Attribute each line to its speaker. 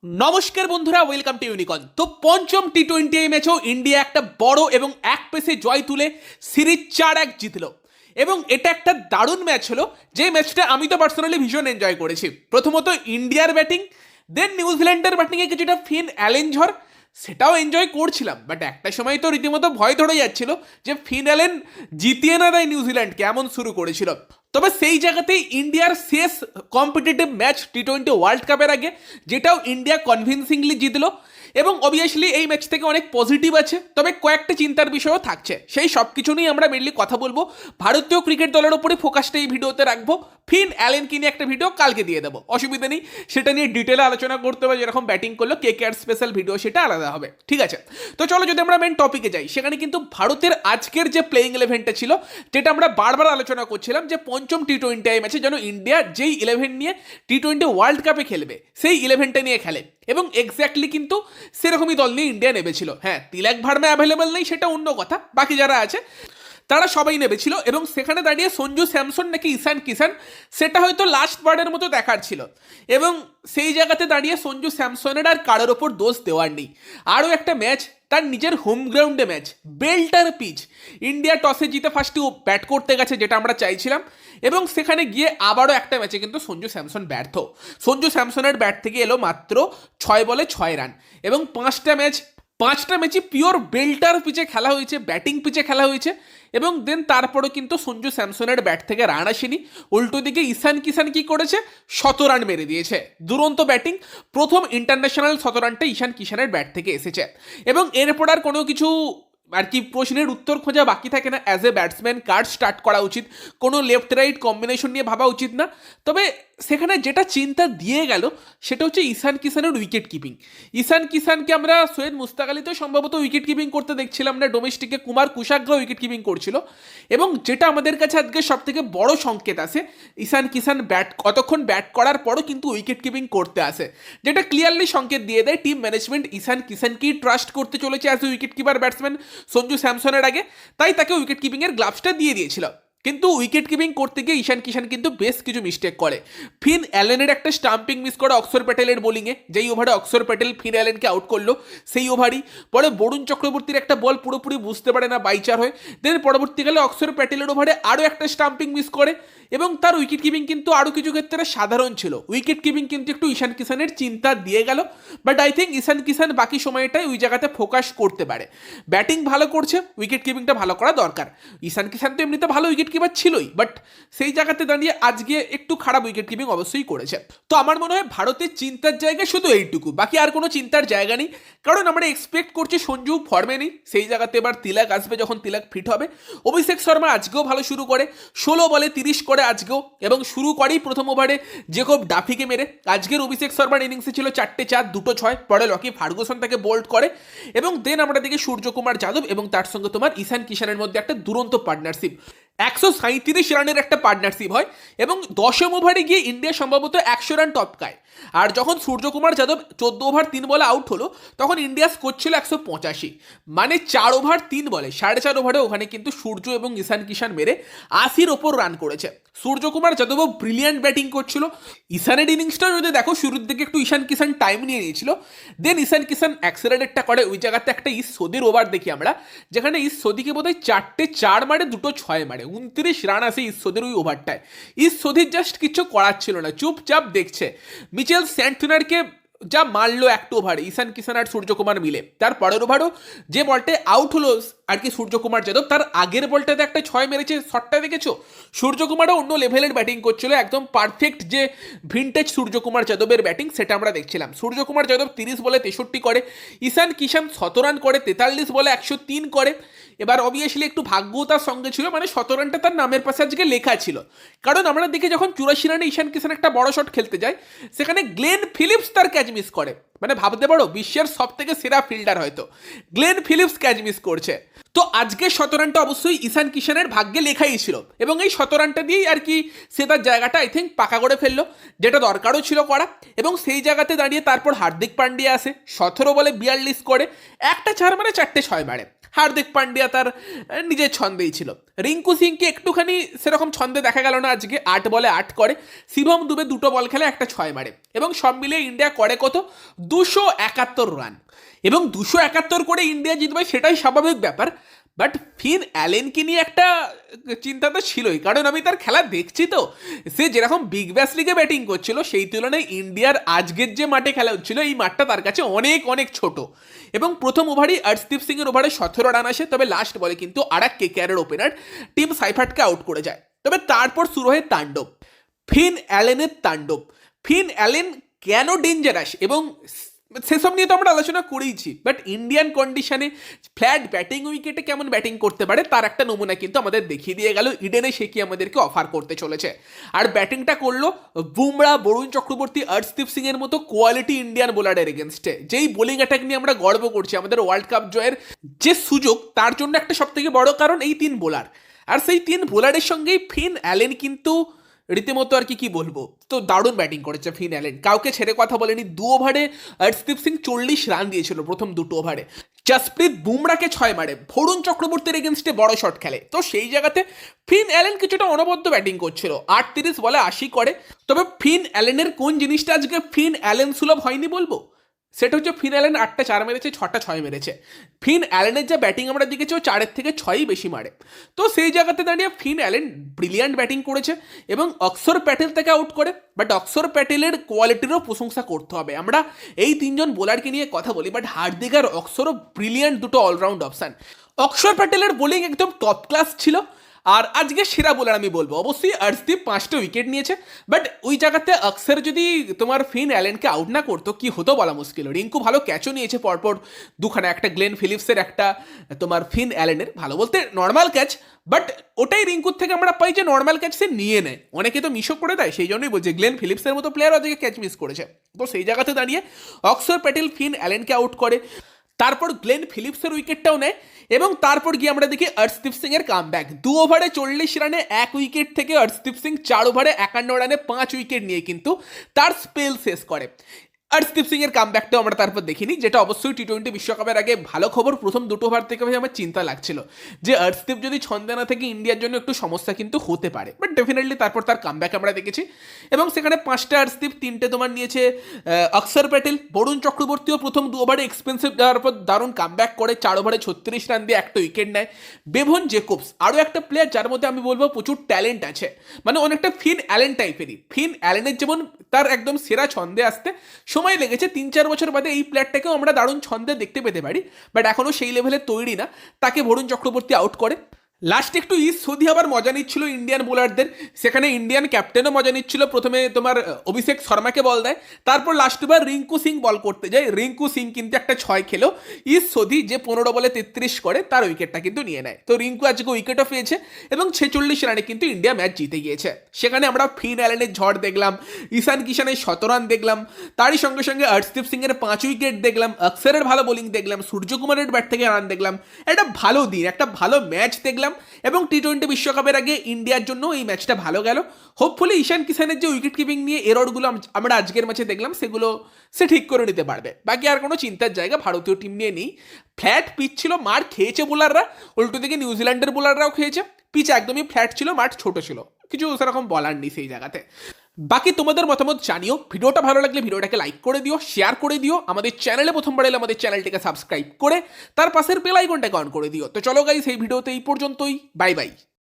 Speaker 1: নমস্কার বন্ধুরা, welcome to unicorn. তো পঞ্চম টি-20 ম্যাচেও ইন্ডিয়া একটা বড় এবং এক পেসে জয় তুলে সিরিজ 4-1 জিতলো এবং এটা একটা দারুণ ম্যাচ হলো, যে ম্যাচটা আমি তো পার্সোনালি ভীষণ এনজয় করেছি। প্রথমত ইন্ডিয়ার ব্যাটিং, দেন নিউজিল্যান্ডের ব্যাটিংয়ে কিছুটা ফিন অ্যালেন ঝড়, সেটাও এনজয় করছিলাম। বাট একটা সময় তো রীতিমতো ভয় ধরে যাচ্ছিল যে ফিন অ্যালেন জিতিয়ে না দেয় নিউজিল্যান্ডকে, এমন শুরু করেছিল। তবে সেই জায়গাতেই ইন্ডিয়ার শেষ কম্পিটিটিভ ম্যাচ টি-20 ওয়ার্ল্ড কাপের আগে, যেটাও ইন্ডিয়া কনভিনসিংলি জিতলো। এবং অবভিয়াসলি এই ম্যাচ থেকে অনেক পজিটিভ আছে, তবে কয়েকটা চিন্তার বিষয়ও থাকছে। সেই সব কিছু নিয়ে আমরা মেনলি কথা বলবো। ভারতীয় ক্রিকেট দলের ওপরে ফোকাসটা এই ভিডিওতে রাখবো। ফিন অ্যালেনকে নিয়ে একটা ভিডিও কালকে দিয়ে দেবো, অসুবিধা নেই, সেটা নিয়ে ডিটেলে আলোচনা করতে হবে। যেরকম ব্যাটিং করলো কেকেআর স্পেশাল ভিডিও, সেটা আলাদা হবে, ঠিক আছে? তো চলো যদি আমরা মেন টপিকে যাই, সেখানে কিন্তু ভারতের আজকের যে প্লেইং ইলেভেনটা ছিল, যেটা আমরা বারবার আলোচনা করছিলাম, যে পঞ্চম টি-20 ম্যাচে যেন ইন্ডিয়া যেই ইলেভেন নিয়ে টি-20 ওয়ার্ল্ড কাপে খেলবে সেই ইলেভেনটা নিয়ে খেলে, এবং এক্স্যাক্টলি কিন্তু সেরকমই দল নিয়ে ইন্ডিয়া নেমেছিল। হ্যাঁ, তিলক ভার্মা অ্যাভেলেবল নেই, সেটা অন্য কথা, বাকি যারা আছে তারা সবাই নেমেছিল। এবং সেখানে দাঁড়িয়ে সঞ্জু স্যামসন নাকি ঈশান কিষান, সেটা হয়তো লাস্ট বারের মতো দেখার ছিল। এবং সেই জায়গাতে দাঁড়িয়ে সঞ্জু স্যামসনের আর কারোর ওপর দোষ দেওয়ার নেই। আরও একটা ম্যাচ, তার নিজের হোম গ্রাউন্ডে ম্যাচ, বেল্টার পিচ, ইন্ডিয়া টসে জিতে ফার্স্টে ও ব্যাট করতে গেছে, যেটা আমরা চাইছিলাম। এবং সেখানে গিয়ে আবারও একটা ম্যাচে কিন্তু সঞ্জু স্যামসন ব্যর্থ। সঞ্জু স্যামসনের ব্যাট থেকে এলো মাত্র 6 বলে 6 রান। এবং পাঁচটা ম্যাচই পিওর বেল্টার পিচে খেলা হয়েছে, ব্যাটিং পিচে খেলা হয়েছে। এবং দেন তারপরও কিন্তু সঞ্জু স্যামসনের ব্যাট থেকে রান আসেনি। উল্টো দিকে ঈশান কিষান কি করেছে, 100 রান মেরে দিয়েছে। দুরন্ত ব্যাটিং, প্রথম ইন্টারন্যাশনাল 100 রানটা ঈশান কিষানের ব্যাট থেকে এসেছে। এবং এরপর আর কোনো কিছু আর কি প্রশ্নের উত্তর খোঁজা বাকি থাকে না। As a batsman car start করা উচিত, কোনো লেফট রাইট কম্বিনেশন নিয়ে ভাবা উচিত না। তবে সেখানে যেটা চিন্তা দিয়ে গেল, সেটা হচ্ছে ঈশান কিষানের উইকেট কিপিং। ঈশান কিষানকে আমরা সৈয়দ মুস্তাক আলীতেও সম্ভবত উইকেট কিপিং করতে দেখছিলাম না, ডোমেস্টিকে কুমার কুশাগ্রা উইকেট কিপিং করছিল। এবং যেটা আমাদের কাছে আজকে সব থেকে বড় সংকেত আছে, ঈশান কিষান কতক্ষণ ব্যাট করার পরও কিন্তু উইকেট কিপিং করতে আসে, যেটা ক্লিয়ারলি সংকেত দিয়ে দেয় টিম ম্যানেজমেন্ট ঈশান কিষানকেই ট্রাস্ট করতে চলেছে as a wicket keeper batsman Sanju স্যামসনের আগে। তাই তাকে উইকেট কিপিংয়ের গ্লাভসটা দিয়ে দিয়েছিল। কিন্তু উইকেট কিপিং করতে গিয়ে ঈশান কিষান কিন্তু বেশ কিছু মিস্টেক করে। ফিন অ্যালেনের একটা স্টাম্পিং মিস করে অক্ষর প্যাটেলের বোলিংয়ে, যেই ওভারে অক্ষর প্যাটেল ফিন অ্যালেনকে আউট করলো, সেই ওভারই পরে বরুণ চক্রবর্তীর একটা বল পুরোপুরি বুঝতে পারে না, বাইচার হয়। দেন পরবর্তীকালে অক্ষর প্যাটেলের ওভারে আরও একটা স্টাম্পিং মিস করে। এবং তার উইকেট কিপিং কিন্তু আরও কিছু ক্ষেত্রে সাধারণ ছিল। উইকেট কিপিং কিন্তু একটু ঈশান কিষানের চিন্তা দিয়ে গেল। বাট আই থিঙ্ক ঈশান কিষান বাকি সময়টাই ওই জায়গাতে ফোকাস করতে পারে। ব্যাটিং ভালো করছে, উইকেট কিপিংটা ভালো করা দরকার। ঈশান কিষান তো এমনিতে ভালো উইকেট কিপার ছিলই, বাট সেই জায়গাতে দাঁড়িয়ে আজকে একটু খারাপ উইকেট কিপিং অবশ্যই করেছে। তো আমার মনে হয় ভারতের চিন্তার জায়গা শুধু এইটুকু, বাকি আর কোনো চিন্তার জায়গা নেই। কারণ আমরা এক্সপেক্ট করছি সঞ্জু ফর্মে নেই, সেই জায়গাতে এবার তিলক আসবে, যখন তিলক ফিট হবে। অভিষেক শর্মা আজকেও ভালো শুরু করে, 16 বলে 30 করে আজকেও, এবং শুরু করেই প্রথম ওভারে জেকব ডাফিকে মেরে। আজকের অভিষেক শর্মার ইনিংসে ছিল 4টে 4, 2টো 6, পরে লকি ফার্গুসন তাকে বোল্ড করে। এবং দেন আমরা দেখি সূর্যকুমার যাদব এবং তার সঙ্গে তোমার ঈশান কিষানের মধ্যে একটা দুরন্ত পার্টনারশিপ, 137 রানের একটা পার্টনারশিপ হয়। এবং 10ম ওভারে গিয়ে ইন্ডিয়া সম্ভবত 100 রান টপকায়। আর যখন সূর্যকুমার যাদব 14 ওভার 3 বলে আউট হলো, তখন ইন্ডিয়া স্কোর ছিল 185। মানে 4 ওভার 3 বলে 4.5 ওভারে ওখানে কিন্তু সূর্য এবং ঈশান কিষান মেরে 80-র ওপর রান করেছে। সূর্যকুমার যাদবও ব্রিলিয়ান্ট ব্যাটিং করছিল। ঈশানের ইনিংসটাও যদি দেখো, শুরুর দিকে একটু ঈশান কিষান টাইম নিয়ে নিয়েছিল, দেন ঈশান কিষান অ্যাক্সেলারেটটা করে। ওই জায়গাতে একটা সৌদির ওভার দেখি আমরা, যেখানে সৌদিকে বোধহয় 4টে 4 মারে, 2টো 6 মারে, 29 রান আসে সৌদির ওই ওভারটায়। সৌদির জাস্ট কিছু করার ছিল না, চুপচাপ দেখছে। মিচেল স্যান্টনারকে যা মারলো একটা ওভারে ঈশান কিষান আর সূর্যকুমার মিলে, তার পরের ওভারও যে বলটায় আউট হলো আর কি সূর্যকুমার যাদব, তার আগের বলটাতে একটা 6 মেরেছে, শটটা দেখেছো? সূর্যকুমারও অন্য লেভেলের ব্যাটিং করছিল, একদম পারফেক্ট যে ভিনটেজ সূর্যকুমার যাদবের ব্যাটিং, সেটা আমরা দেখছিলাম। সূর্যকুমার যাদব 30 বলে 63 করে, ঈশান কিষান 17 রান করে, 43 বলে 103 করে। এবার অবভিয়াসলি একটু ভাগ্যও তার সঙ্গে ছিল, মানে 17 রানটা তার নামের পাশে আজকে লেখা ছিল। কারণ আমরা দেখি যখন 84 রানে ঈশান কিষান একটা বড় শট খেলতে যায়, সেখানে গ্লেন ফিলিপস তার ক্যাচ মিস করে। মানে ভাবতে পারো, বিশ্বের সব থেকে সেরা ফিল্ডার হয়তো গ্লেন ফিলিপস ক্যাচ মিস করছে। তো আজকের 17 রানটা অবশ্যই ঈশান কিষানের ভাগ্যে লেখাই ছিল এবং এই 17 রানটা দিয়েই আর কি সে তার জায়গাটা আই থিঙ্ক পাকা করে ফেললো, যেটা দরকারও ছিল করা। এবং সেই জায়গাতে দাঁড়িয়ে তারপর হার্দিক পান্ডিয়া আসে, 17 বলে 42 করে, একটা 4 মারে, 4টে 6 মারে। হার্দিক পান্ডিয়া তার নিজের ছন্দেই ছিল। রিঙ্কু সিংকে একটুখানি সেরকম ছন্দে দেখা গেল না আজকে, 8 বলে 8 করে। শিবম দুবে 2টো বল খেলে, একটা 6 মারে। এবং সব মিলিয়ে ইন্ডিয়া করে কত, 271 রান। এবং 271 করে ইন্ডিয়া জিতবে সেটাই স্বাভাবিক ব্যাপার। বাট ফিন অ্যালেনকে নিয়ে একটা চিন্তা তো ছিলই, কারণ আমি তার খেলা দেখছি। তো সে যেরকম বিগ ব্যাশ লিগে ব্যাটিং করছিল সেই তুলনায় ইন্ডিয়ার আজকের যে মাঠে খেলা হচ্ছিল এই মাঠটা তার কাছে অনেক অনেক ছোট। এবং প্রথম ওভারই অর্শদীপ সিংয়ের ওভারে 17 রান আসে, তবে লাস্ট বলে কিন্তু আর এক কেকেআরের ওপেনার টিম সাইফার্টকে আউট করে যায়। তবে তারপর শুরু হয় তাণ্ডব, ফিন অ্যালেনের তাণ্ডব। ফিন অ্যালেন কেন ডেঞ্জারাস এবং সেসব নিয়ে তো আমরা আলোচনা করেইছি, বাট ইন্ডিয়ান কন্ডিশনে ফ্ল্যাট ব্যাটিং উইকেটে কেমন ব্যাটিং করতে পারে তার একটা নমুনা কিন্তু আমাদের দেখিয়ে দিয়ে গেল ইডেনে, সে কি আমাদেরকে অফার করতে চলেছে। আর ব্যাটিংটা করলো বুমরা, বরুণ চক্রবর্তী, অর্শদীপ সিং এর মতো কোয়ালিটি ইন্ডিয়ান বোলারের এগেনস্টে। যেই বোলিং অ্যাটাক নিয়ে আমরা গর্ব করছি, আমাদের ওয়ার্ল্ড কাপ জয়ের যে সুযোগ তার জন্য একটা সব থেকে বড় কারণ এই 3 বোলার। আর সেই 3 বোলারের সঙ্গেই ফিন অ্যালেন কিন্তু রীতিমতো আর কি বলবো, তো দারুণ ব্যাটিং করেছে ফিন অ্যালেন, কাউকে ছেড়ে কথা বলেনি। 2 ওভারে অর্শদীপ সিং 40 রান দিয়েছিল প্রথম 2টো ওভারে। জসপ্রীত বুমরাকে 6 মারে, বরুণ চক্রবর্তীর এগেনস্টে বড় শট খেলে। তো সেই জায়গাতে ফিন অ্যালেন কিছুটা অনবদ্য ব্যাটিং করছিল, 38 বলে 80 করে। তবে ফিন অ্যালেনের কোন জিনিসটা আজকে ফিন অ্যালেন সুলভ হয়নি বলবো, সেটা হচ্ছে ফিন অ্যালেন 8টা 4 মেরেছে, 6টা 6 মেরেছে। ফিন অ্যালেনের যা ব্যাটিং আমরা দেখেছি ও 4-এর থেকে 6ই বেশি মারে। তো সেই জায়গাতে দাঁড়িয়ে ফিন অ্যালেন ব্রিলিয়ান্ট ব্যাটিং করেছে এবং অক্ষর প্যাটেল থেকে আউট করে। বাট অক্ষর প্যাটেলের কোয়ালিটিরও প্রশংসা করতে হবে। আমরা এই 3জন বোলারকে নিয়ে কথা বলি, বাট হার্দিক আর অক্ষরও ব্রিলিয়ান্ট দুটো অলরাউন্ড অপশান। অক্ষর প্যাটেলের বোলিং একদম টপ ক্লাস ছিল। আর আজকে সেরা বোলার আমি বলবো অবশ্যই অর্শদীপ, 5টা উইকেট নিয়েছে। বাট ওই জায়গাতে অক্ষর যদি তোমার ফিন অ্যালেনকে আউট না করতো কি হতো বলা মুশকিল। রিঙ্কু ভালো ক্যাচও নিয়েছে পরপর দুখানা, একটা গ্লেন ফিলিপসের, একটা তোমার ফিন অ্যালেনের। ভালো বলতে নর্মাল ক্যাচ, বাট ওটাই রিঙ্কুর থেকে আমরা পাই যে নর্মাল ক্যাচ সে নিয়ে নেয়, অনেকে তো মিসও করে দেয়। সেই জন্যই বলছি গ্লেন ফিলিপসের মতো প্লেয়ার আজকে ক্যাচ মিস করেছে। তো সেই জায়গাতে দাঁড়িয়ে অক্ষর প্যাটেল ফিন অ্যালেনকে আউট করে, তারপর গ্লেন ফিলিপসের উইকেটটাও নেয় এবং তারপর গিয়ে আমরা দেখি অর্শদীপ সিং এর কামব্যাক। 2 ওভারে 40 রানে 1 উইকেট থেকে অর্শদীপ সিং 4 ওভারে 51 রানে 5 উইকেট নিয়ে কিন্তু তার স্পেল শেষ করে। অর্শদীপ সিং এর কামব্যাকটাও আমরা তারপর দেখিনি, যেটা অবশ্যই টি20 বিশ্বকাপের আগে ভালো খবর। প্রথম 2টো ওভার থেকে আমার চিন্তা লাগছিল যে অর্শদীপ যদি ছন্দে না থেকে ইন্ডিয়ার জন্য একটু সমস্যা কিন্তু হতে পারে, বাট ডেফিনেটলি তারপর তার কামব্যাক আমরা দেখেছি। এবং সেখানে 5টা অর্শদীপ, 3টে তোমার নিয়েছে অক্ষর প্যাটেল। বরুণ চক্রবর্তীও প্রথম 2 ওভারে এক্সপেন্সিভ দেওয়ার পর দারুণ কামব্যাক করে, 4 ওভারে 36 রান দিয়ে একটা উইকেট নেয়। বেভন জেকবস আরও একটা প্লেয়ার যার মধ্যে আমি বলবো প্রচুর ট্যালেন্ট আছে, মানে অনেকটা ফিন অ্যালেন টাইপেরই। ফিন অ্যালেনের যেমন তার একদম সেরা ছন্দে আসতে সময় লেগেছে, 3-4 বছর বাদে এই প্লেয়ারটাকেও আমরা দারুণ ছন্দে দেখতে পেতে পারি, বাট এখনও সেই লেভেলে তৈরি না। তাকে বরুণ চক্রবর্তী আউট করে। লাস্ট একটু সৌদি আবার মজা নিচ্ছিল ইন্ডিয়ান বোলারদের, সেখানে ইন্ডিয়ান ক্যাপ্টেনও মজা নিচ্ছিল। প্রথমে তোমার অভিষেক শর্মাকে বল দেয়, তারপর লাস্ট বার রিঙ্কু সিং বল করতে যায়। রিঙ্কু সিং কিন্তু একটা 6 খেলো। সৌদি যে 15 বলে 33 করে তার উইকেটটা কিন্তু নিয়ে নেয়। তো রিঙ্কু আজকে উইকেটও পেয়েছে এবং 46 রানে কিন্তু ইন্ডিয়া ম্যাচ জিতে গিয়েছে। সেখানে আমরা ফিন অ্যালেনের ঝড় দেখলাম, ঈশান কিষানের 17 রান দেখলাম, তারই সঙ্গে সঙ্গে অর্শদীপ সিং এর 5 উইকেট দেখলাম, অক্ষরের ভালো বোলিং দেখলাম, সূর্যকুমারের ব্যাট থেকে রান দেখলাম। একটা ভালো দিন, একটা ভালো ম্যাচ দেখলাম। এবং টি20 বিশ্বকাপের আগে ইন্ডিয়ার জন্য এই ম্যাচটা ভালো গেল। হোপফুলি ঈশান কিষানের যে উইকেট কিপিং নিয়ে এররগুলো আমরা আজকের ম্যাচে দেখলাম সেগুলো সে ঠিক করে নিতে পারবে। বাকি আর কোনো চিন্তার জায়গা ভারতীয় টিম নিয়ে নেই। ফ্ল্যাট পিচ ছিল, মার খেয়েছে বোলাররা, উল্টো দিকে নিউজিল্যান্ডের বোলাররাও খেয়েছে। পিচ একদমই ফ্ল্যাট ছিল, মাঠ ছোট ছিল, কিছু সেরকম বলার নেই সেই জায়গাতে। বাকি তোমাদের মতামত জানিও। ভিডিওটা ভালো লাগলে ভিডিওটাকে লাইক করে দিও, শেয়ার করে দিও। আমাদের চ্যানেলে প্রথমবার এলে আমাদের চ্যানেলটিকে সাবস্ক্রাইব করে তার পাশের বেল আইকনটাকে অন করে দিও। তো চলো গাইস, এই ভিডিওতে এই পর্যন্তই। Bye bye.